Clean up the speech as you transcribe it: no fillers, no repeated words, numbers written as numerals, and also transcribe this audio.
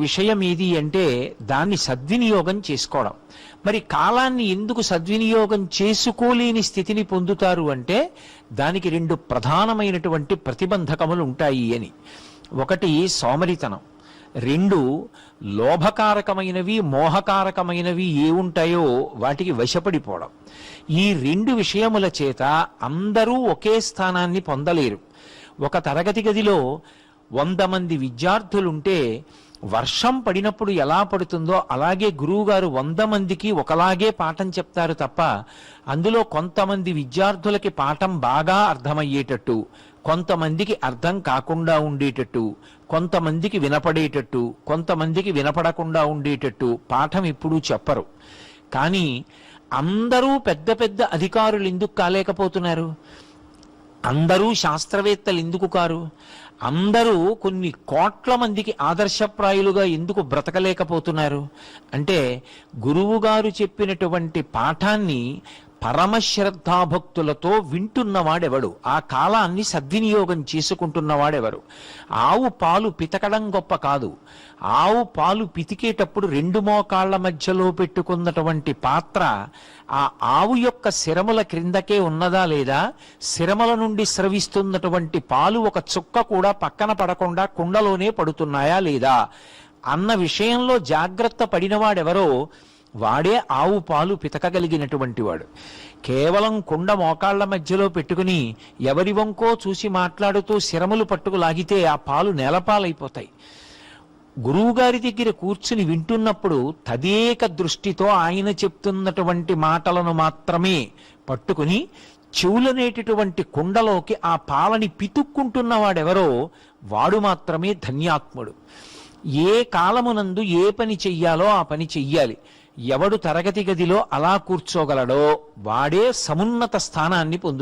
విషయం ఏది అంటే దాన్ని సద్వినియోగం చేసుకోవడం. మరి కాలాన్ని ఎందుకు సద్వినియోగం చేసుకోలేని స్థితిని పొందుతారు అంటే దానికి రెండు ప్రధానమైనటువంటి ప్రతిబంధకములు ఉంటాయి అని. ఒకటి సోమరితనం, రెండు లోభకారకమైనవి మోహకారకమైనవి ఏ ఉంటాయో వాటికి వశపడిపోవడం. ఈ రెండు విషయముల చేత అందరూ ఒకే స్థానాన్ని పొందలేరు. ఒక తరగతి గదిలో 100 మంది విద్యార్థులుంటే వర్షం పడినప్పుడు ఎలా పడుతుందో అలాగే గురువుగారు 100 మందికి ఒకలాగే పాఠం చెప్తారు తప్ప అందులో కొంతమంది విద్యార్థులకి పాఠం బాగా అర్థమయ్యేటట్టు, కొంతమందికి అర్థం కాకుండా ఉండేటట్టు, కొంతమందికి వినపడేటట్టు, కొంతమందికి వినపడకుండా ఉండేటట్టు పాఠం ఎప్పుడూ చెప్పరు. కానీ అందరూ పెద్ద పెద్ద అధికారులు ఎందుకు కాలేకపోతున్నారు? అందరూ శాస్త్రవేత్తలు ఎందుకు కారు? అందరూ కొన్ని కోట్ల మందికి ఆదర్శప్రాయులుగా ఎందుకు బ్రతకలేకపోతున్నారు అంటే గురువుగారు చెప్పినటువంటి పాఠాన్ని పరమశ్రద్ధాభక్తులతో వింటున్నవాడెవడు, ఆ కాలాన్ని సద్వినియోగం చేసుకుంటున్నవాడెవరు? ఆవు పాలు పితకడం గొప్ప కాదు. ఆవు పాలు పితికేటప్పుడు 2 మోకాళ్ల మధ్యలో పెట్టుకున్నటువంటి పాత్ర ఆ ఆవు యొక్క శిరముల క్రిందకే ఉన్నదా లేదా, శిరముల నుండి స్రవిస్తున్నటువంటి పాలు ఒక చుక్క కూడా పక్కన పడకుండా కుండలోనే పడుతున్నాయా లేదా అన్న విషయంలో జాగ్రత్త పడినవాడెవరో వాడే ఆవు పాలు పితకగలిగినటువంటి వాడు. కేవలం కుండ మోకాళ్ల మధ్యలో పెట్టుకుని ఎవరి వంకో చూసి మాట్లాడుతూ శిరములు పట్టుకు లాగితే ఆ పాలు నేలపాలైపోతాయి. గురువుగారి దగ్గర కూర్చుని వింటున్నప్పుడు తదేక దృష్టితో ఆయన చెప్తున్నటువంటి మాటలను మాత్రమే పట్టుకుని చెవులనేటటువంటి కుండలోకి ఆ పాలని పితుక్కుంటున్నవాడెవరో వాడు మాత్రమే ధన్యాత్ముడు. ఏ కాలమునందు ఏ పని చెయ్యాలో ఆ పని చెయ్యాలి. ఎవడు తరగతి గదిలో అలా కూర్చోగలడో వాడే సమున్నత స్థానాన్ని పొందుతాడు.